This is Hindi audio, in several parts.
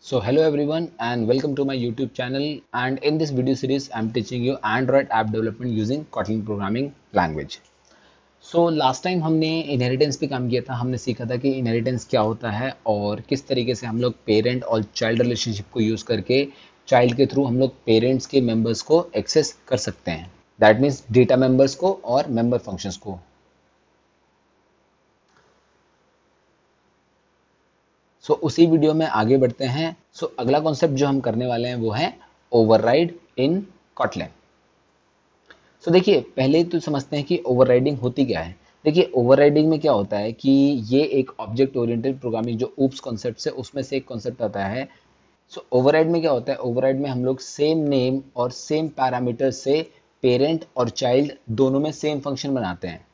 So hello everyone and welcome to my YouTube channel, and in this video series I'm teaching you Android app development using Kotlin programming language. So last time हमने इनहेरिटेंस पे काम किया था। हमने सीखा था कि इनहेरिटेंस क्या होता है और किस तरीके से हम लोग पेरेंट और चाइल्ड रिलेशनशिप को यूज़ करके चाइल्ड के थ्रू हम लोग पेरेंट्स के मेंबर्स को एक्सेस कर सकते हैं। दैट मीन्स डेटा मेंबर्स को और मेंबर फंक्शंस को। उसी वीडियो में आगे बढ़ते हैं। अगला कॉन्सेप्ट जो हम करने वाले हैं वो है ओवरराइड इन कॉटलिन। देखिए पहले तो समझते हैं कि ओवरराइडिंग होती क्या है। देखिए ओवरराइडिंग में क्या होता है कि ये एक ऑब्जेक्ट ओरिएंटेड प्रोग्रामिंग जो ऊप्स कॉन्सेप्ट है उसमें से एक कॉन्सेप्ट आता है। ओवरराइड में क्या होता है, ओवरराइड में हम लोग सेम नेम और सेम पैरामीटर से पेरेंट और चाइल्ड दोनों में सेम फंक्शन बनाते हैं।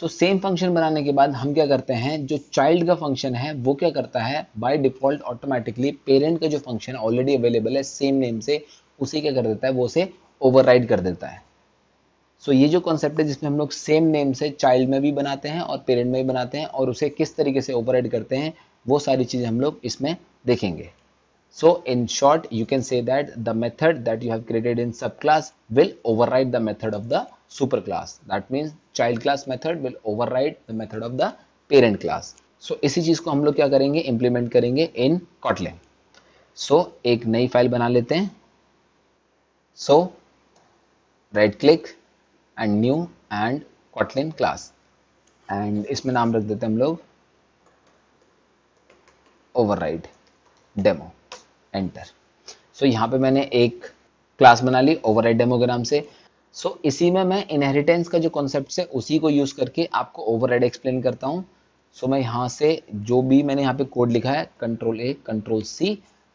सेम फंक्शन बनाने के बाद हम क्या करते हैं, जो चाइल्ड का फंक्शन है वो क्या करता है, बाय डिफॉल्ट ऑटोमेटिकली पेरेंट का जो फंक्शन ऑलरेडी अवेलेबल है सेम नेम से, उसे क्या कर देता है, वो उसे ओवरराइड कर देता है। ये जो कॉन्सेप्ट है जिसमें हम लोग सेम नेम से चाइल्ड में भी बनाते हैं और पेरेंट में भी बनाते हैं और उसे किस तरीके से ओवरराइड करते हैं वो सारी चीजें हम लोग इसमें देखेंगे। So in short, you can say that the method that you have created in subclass will override the method of the superclass. That means child class method will override the method of the parent class. इसी चीज को हम लोग क्या करेंगे, इंप्लीमेंट करेंगे इन Kotlin. एक नई फाइल बना लेते हैं। Right click and new and Kotlin class, and इसमें नाम रख देते हैं हम लोग ओवरराइड डेमो। एंटर। यहाँ पे मैंने एक क्लास बना ली ओवरराइड डेमो के नाम से। इसी में मैं इनहेरिटेंस का जो कॉन्सेप्ट है उसी को यूज करके आपको ओवरराइड एक्सप्लेन करता हूँ। मैं यहाँ से जो भी मैंने यहाँ पे कोड लिखा है Ctrl+A Ctrl+C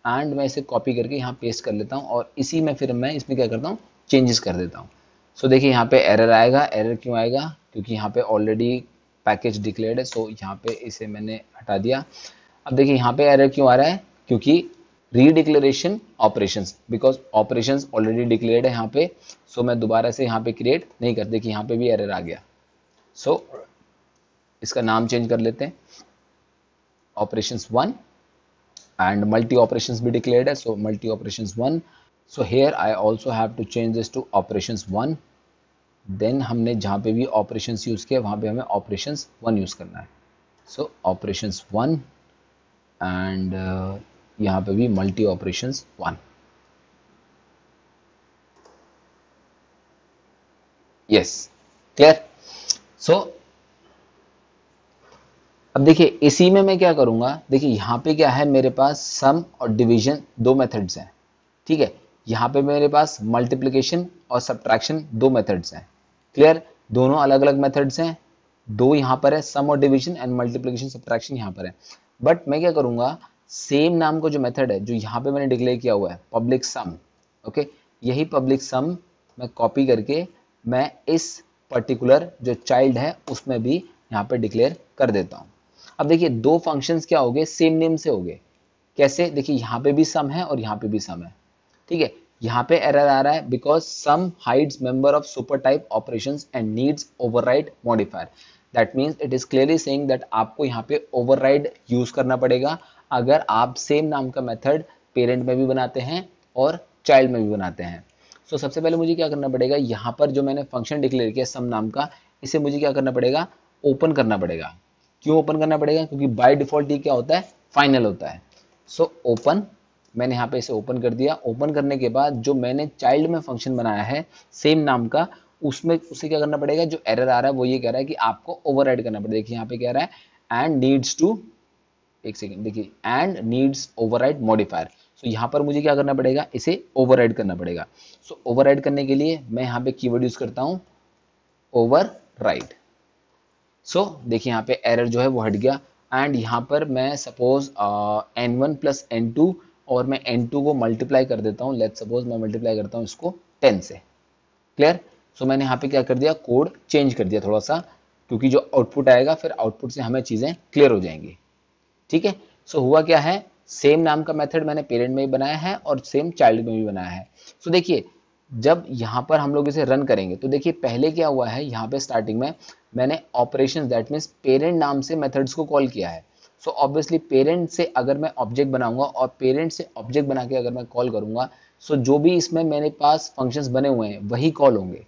एंड मैं इसे कॉपी करके यहाँ पेस्ट कर लेता हूँ और इसी में फिर मैं इसमें क्या करता हूँ, चेंजेस कर देता हूँ। देखिए यहाँ पे एरर आएगा। एरर क्यों आएगा, क्योंकि यहाँ पे ऑलरेडी पैकेज डिक्लेयर्ड है। यहाँ पे इसे मैंने हटा दिया। अब देखिए यहाँ पे एरर क्यों आ रहा है, क्योंकि redeclaration operations, because operations already declared है यहाँ पे। मैं दोबारा से यहाँ पे क्रिएट नहीं कर, देखिए यहाँ पे भी एरर आ गया। इसका नाम चेंज कर लेते हैं, ऑपरेशंस 1 एंड मल्टी ऑपरेशंस भी डिक्लेयर्ड है, multi operations 1। Here I also have to change this to operations 1। देन हमने जहाँ पे भी ऑपरेशंस यूज किया वहाँ पे हमें ऑपरेशंस 1 यूज करना है। ऑपरेशंस 1 एंड यहाँ पे भी मल्टी ऑपरेशंस 1। Yes, clear. अब देखिए इसी में मैं क्या करूंगा, देखिए यहाँ पे क्या है, मेरे पास सम और डिवीजन दो मेथड्स हैं, ठीक है। यहाँ पे मेरे पास मल्टीप्लिकेशन और सब्ट्रैक्शन दो मेथड्स हैं, क्लियर। दोनों अलग अलग मेथड्स हैं, दो यहाँ पर है, सम और डिवीजन एंड मल्टीप्लिकेशन सब्ट्रैक्शन यहाँ पर है। बट मैं क्या करूंगा, सेम नाम का जो मेथड है जो यहाँ पे मैंने डिक्लेयर किया हुआ है पब्लिक सम, ओके, यही पब्लिक सम मैं कॉपी करके मैं इस पर्टिकुलर जो चाइल्ड है उसमें भी यहाँ पे डिक्लेयर कर देता हूँ। अब देखिए दो फंक्शंस क्या हो गए, सेम नेम से हो गए। कैसे, देखिए यहाँ पे भी सम है और यहाँ पे भी सम है, ठीक है। यहाँ पे एरर आ रहा है because some hides member of super type operations and needs override modifier. That means it is clearly saying that आपको यहाँ पे ओवरराइड यूज करना पड़ेगा अगर आप सेम नाम का मेथड पेरेंट में भी बनाते हैं और चाइल्ड में भी बनाते हैं। सबसे पहले मुझे क्या करना पड़ेगा, यहाँ पर जो मैंने फंक्शन डिक्लेयर किया सम नाम का, इसे मुझे क्या करना पड़ेगा, ओपन करना पड़ेगा। क्यों ओपन करना पड़ेगा, क्योंकि बाय डिफॉल्ट ये क्या होता है, फाइनल होता है। ओपन, मैंने यहाँ पे इसे ओपन कर दिया। ओपन करने के बाद जो मैंने चाइल्ड में फंक्शन बनाया है सेम नाम का, उसमें उसे क्या करना पड़ेगा, जो एरर आ रहा है वो ये कह रहा है कि आपको ओवरराइड करना पड़ेगा। देखिए यहाँ पे कह रहा है एंड नीड्स टू, एक सेकेंड, देखिए एंड नीड्स ओवरराइड मॉडिफायर। यहाँ पर मुझे क्या करना पड़ेगा, इसे ओवरराइड करना पड़ेगा। ओवरराइड करने के लिए मैं यहाँ पे कीवर्ड यूज करता हूँ ओवरराइड। देखिए यहाँ पे एरर जो है वो हट गया एंड यहाँ पर मैं सपोज n1 प्लस n2 और मैं n2 को मल्टीप्लाई कर देता हूँ। लेट्स सपोज मैं मल्टीप्लाई करता हूँ इसको 10 से, क्लियर। मैंने यहाँ पे क्या कर दिया, कोड चेंज कर दिया थोड़ा सा, क्योंकि जो आउटपुट आएगा फिर आउटपुट से हमें चीजें क्लियर हो जाएंगी, ठीक है। हुआ क्या है, सेम नाम का मेथड मैंने पेरेंट में भी बनाया है और सेम चाइल्ड में भी बनाया है। देखिए जब यहाँ पर हम लोग इसे रन करेंगे तो देखिए पहले क्या हुआ है, यहाँ पे स्टार्टिंग में मैंने ऑपरेशन दैट मीन्स पेरेंट नाम से मेथड्स को कॉल किया है। सो ऑब्वियसली पेरेंट से अगर मैं ऑब्जेक्ट बनाऊंगा और पेरेंट से ऑब्जेक्ट बना के अगर मैं कॉल करूंगा, सो जो भी इसमें मेरे पास फंक्शंस बने हुए हैं वही कॉल होंगे।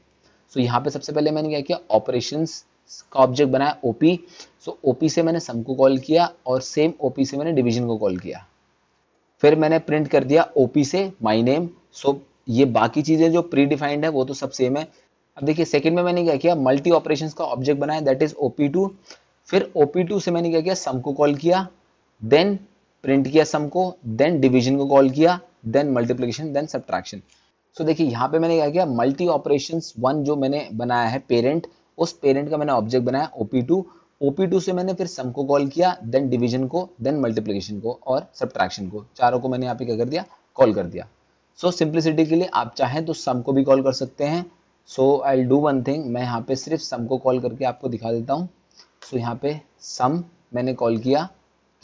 सो यहाँ पे सबसे पहले मैंने क्या किया, ऑपरेशंस का ऑब्जेक्ट बनाया ओपी। सो ओपी से मैंने सम को कॉल किया और सेम ओपी से मैंने डिवीजन को कॉल किया। फिर मैंने प्रिंट कर दिया ओपी से माई नेम। सो ये बाकी चीजें जो प्री डिफाइंड है वो तो सब सेम है। अब देखिए सेकंड में मैंने क्या किया, मल्टी ऑपरेशंस का ऑब्जेक्ट बनाया, दैट इज OP2। फिर OP2 से मैंने क्या किया, सम को कॉल किया, देन प्रिंट किया सम को, देन डिवीजन को कॉल किया, देन मल्टीप्लिकेशन, देन सब्ट्रैक्शन। सो देखिए यहाँ पे मैंने क्या किया, मल्टी ऑपरेशंस 1 जो मैंने बनाया है पेरेंट, उस पेरेंट का मैंने ऑब्जेक्ट बनाया OP2। OP2 से मैंने फिर सम को कॉल किया, देन डिवीजन को, देन मल्टीप्लिकेशन को और सब्ट्रैक्शन को, चारों को मैंने यहाँ पे क्या कर दिया, कॉल कर दिया। सो सिंप्लिसिटी के लिए आप चाहें तो सम को भी कॉल कर सकते हैं। सो आई डू वन थिंग, मैं यहाँ पे सिर्फ सम को कॉल करके आपको दिखा देता हूँ। सो यहाँ पे सम मैंने कॉल किया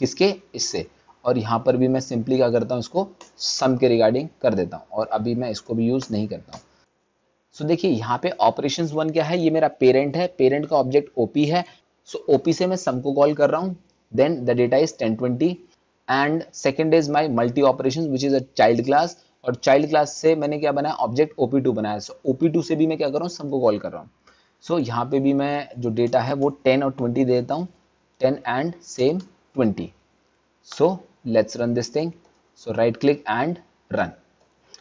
किसके, इससे, और यहाँ पर भी मैं सिंपली क्या करता हूँ, इसको सम के रिगार्डिंग कर देता हूँ और अभी मैं इसको भी यूज नहीं करता हूँ। सो देखिए यहाँ पे ऑपरेशंस 1 क्या है, ये मेरा पेरेंट है, पेरेंट का ऑब्जेक्ट ओपी है। सो ओपी से मैं सम को कॉल कर रहा हूँ, then the data is 1020 and second is my multi operations which is a child class, और चाइल्ड क्लास से मैंने क्या बनाया, ऑब्जेक्ट OP2 बनाया। सो OP2 से भी मैं क्या कर रहा हूँ, सम को कॉल कर रहा हूँ। सो यहाँ पे भी मैं जो डेटा है वो 10 और 20 दे देता हूँ, 10 and same 20। So let's run this thing. So right click and run.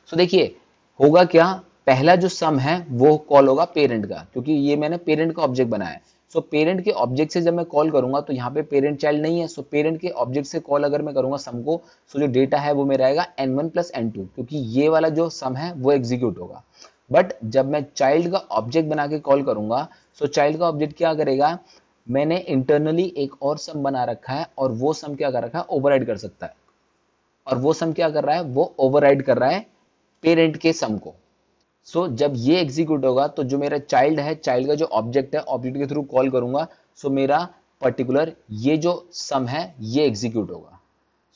So देखिए होगा क्या, पहला जो सम है वो कॉल होगा पेरेंट का, क्योंकि ये मैंने पेरेंट का ऑब्जेक्ट बनाया है। सो पेरेंट के ऑब्जेक्ट से जब मैं कॉल करूंगा तो यहाँ पे पेरेंट चाइल्ड नहीं है। सो पेरेंट के ऑब्जेक्ट से कॉल अगर मैं करूंगा सम को, सो जो डेटा है वो मेरा आएगा n1 प्लस n2, क्योंकि ये वाला जो सम है वो एग्जीक्यूट होगा। बट जब मैं चाइल्ड का ऑब्जेक्ट बना के कॉल करूंगा, सो चाइल्ड का ऑब्जेक्ट क्या करेगा, मैंने इंटरनली एक और सम बना रखा है और वो सम क्या कर रखा है, ओवरराइड कर सकता है। और वो सम क्या कर रहा है, वो ओवरराइड कर रहा है पेरेंट के सम को। सो जब ये एग्जीक्यूट होगा तो जो मेरा चाइल्ड है, चाइल्ड का जो ऑब्जेक्ट है, ऑब्जेक्ट के थ्रू कॉल करूंगा, सो मेरा पर्टिकुलर ये जो सम है ये एग्जीक्यूट होगा।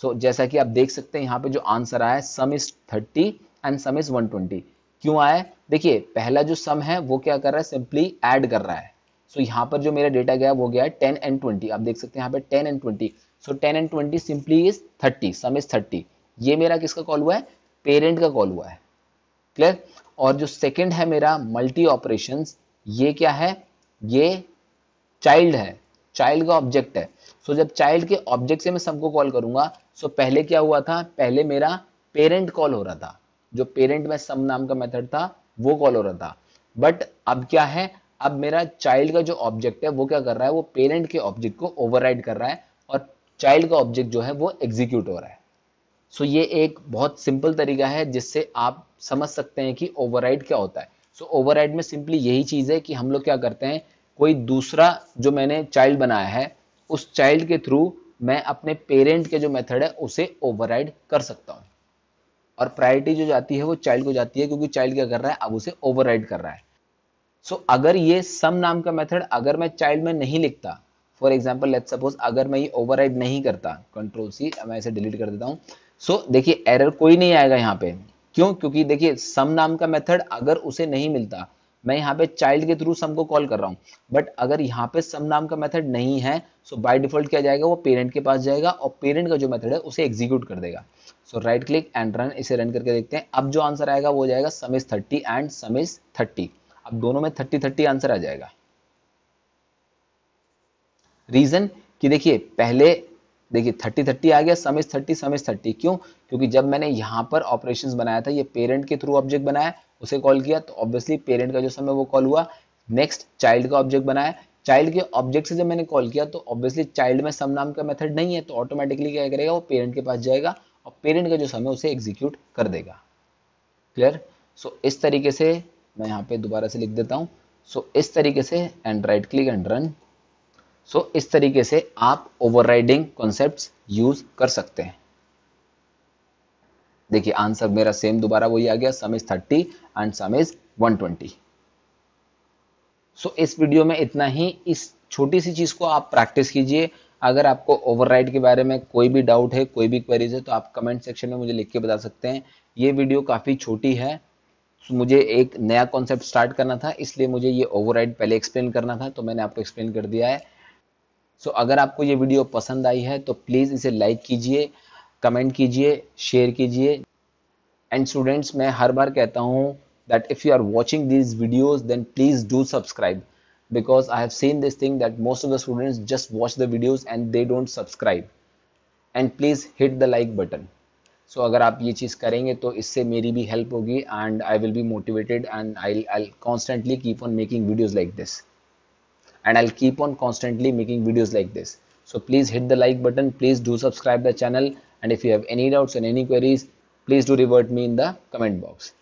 सो जैसा कि आप देख सकते हैं यहाँ पे जो आंसर आया है, सम इज 30 एंड सम इज 120। क्यों आया है, देखिए पहला जो सम है वो क्या कर रहा है, सिंपली ऐड कर रहा है। सो यहाँ पर जो मेरा डेटा गया वो गया है 10 एंड 20। आप देख सकते हैं यहाँ पे 10 and 20। So 10 and 20 simply is 30, some is 30। ये मेरा किसका कॉल हुआ है, पेरेंट का कॉल हुआ है। क्लियर। और जो सेकंड है मेरा मल्टी ऑपरेशंस, ये क्या है, ये चाइल्ड है, चाइल्ड का ऑब्जेक्ट है। सो जब चाइल्ड के ऑब्जेक्ट से मैं सबको कॉल करूंगा, सो पहले क्या हुआ था, पहले मेरा पेरेंट कॉल हो रहा था, जो पेरेंट में सम नाम का मेथड था वो कॉल हो रहा था। बट अब क्या है, अब मेरा चाइल्ड का जो ऑब्जेक्ट है वो क्या कर रहा है, वो पेरेंट के ऑब्जेक्ट को ओवरराइड कर रहा है और चाइल्ड का ऑब्जेक्ट जो है वो एग्जीक्यूट हो रहा है। सो ये एक बहुत सिंपल तरीका है जिससे आप समझ सकते हैं कि ओवरराइड क्या होता है। सो ओवरराइड में सिंपली यही चीज है कि हम लोग क्या करते हैं, कोई दूसरा जो मैंने चाइल्ड बनाया है उस चाइल्ड के थ्रू मैं अपने पेरेंट के जो मेथड है उसे ओवरराइड कर सकता हूं, और प्रायोरिटी जो जाती है वो चाइल्ड को जाती है, क्योंकि चाइल्ड क्या कर रहा है, अब उसे ओवरराइड कर रहा है। सो अगर ये सम नाम का मेथड अगर मैं चाइल्ड में नहीं लिखता, फॉर एग्जाम्पल लेट्स सपोज अगर मैं ये ओवरराइड नहीं करता, कंट्रोल सी, मैं इसे डिलीट कर देता हूं। सो देखिए एरर कोई नहीं आएगा यहाँ पे। क्यों, क्योंकि देखिए सम नाम का मेथड अगर उसे नहीं मिलता, मैं यहाँ पे चाइल्ड के थ्रू सम को कॉल कर रहा हूँ, बट अगर यहाँ पे सम नाम का मेथड नहीं है, सो बाय डिफॉल्ट क्या जाएगा, वो पेरेंट के पास जाएगा और पेरेंट का जो मेथड है उसे एग्जीक्यूट कर देगा। सो राइट क्लिक एंड रन, इसे रन करके देखते हैं। अब जो आंसर आएगा वो जाएगा सम इज 30 एंड सम इज 30। अब दोनों में 30-30 आंसर आ जाएगा। रीजन कि देखिए पहले देखिए 30-30 आ गया, सम इज 30 सम इज 30। क्यों, क्योंकि जब मैंने यहां पर ऑपरेशंस बनाया था, ये पेरेंट के थ्रू ऑब्जेक्ट बनाया, उसे कॉल किया, तो ऑब्वियसली पेरेंट का जो सम है वो कॉल हुआ। नेक्स्ट चाइल्ड का ऑब्जेक्ट बनाया, चाइल्ड के ऑब्जेक्ट से जब मैंने कॉल किया तो ऑब्वियसली चाइल्ड में सम नाम का मेथड नहीं है, तो ऑटोमेटिकली क्या करेगा, वो पेरेंट के पास जाएगा और पेरेंट का जो सम है उसे एग्जीक्यूट कर देगा। क्लियर। सो इस तरीके से मैं यहाँ पे दोबारा से लिख देता हूँ। सो इस तरीके से and right click and run. So इस तरीके से आप ओवरराइडिंग कॉन्सेप्ट्स यूज कर सकते हैं। देखिए आंसर मेरा सेम दोबारा वही आ गया, सम इज 30 एंड सम इज 120। सो इस वीडियो में इतना ही। इस छोटी सी चीज को आप प्रैक्टिस कीजिए। अगर आपको ओवरराइड के बारे में कोई भी डाउट है, कोई भी क्वेरीज है, तो आप कमेंट सेक्शन में मुझे लिख के बता सकते हैं। ये वीडियो काफी छोटी है, मुझे एक नया कॉन्सेप्ट स्टार्ट करना था, इसलिए मुझे ये ओवरराइड पहले एक्सप्लेन करना था, तो मैंने आपको एक्सप्लेन कर दिया है। सो अगर आपको ये वीडियो पसंद आई है तो प्लीज़ इसे लाइक कीजिए, कमेंट कीजिए, शेयर कीजिए। एंड स्टूडेंट्स, मैं हर बार कहता हूँ that if you are watching these videos then please do subscribe, because I have seen this thing that most of the students just watch the videos and they don't subscribe. And please hit the like button. So अगर आप ये चीज़ करेंगे तो इससे मेरी भी हेल्प होगी and I will be motivated and I'll constantly keep on making videos like this. And I'll keep on constantly making videos like this. So please hit the like button, please do subscribe the channel, and if you have any doubts and any queries, please do revert me in the comment box.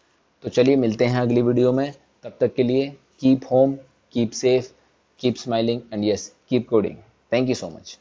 तो चलिए मिलते हैं अगली वीडियो में, तब तक के लिए keep home, keep safe, keep smiling and yes keep coding. Thank you so much.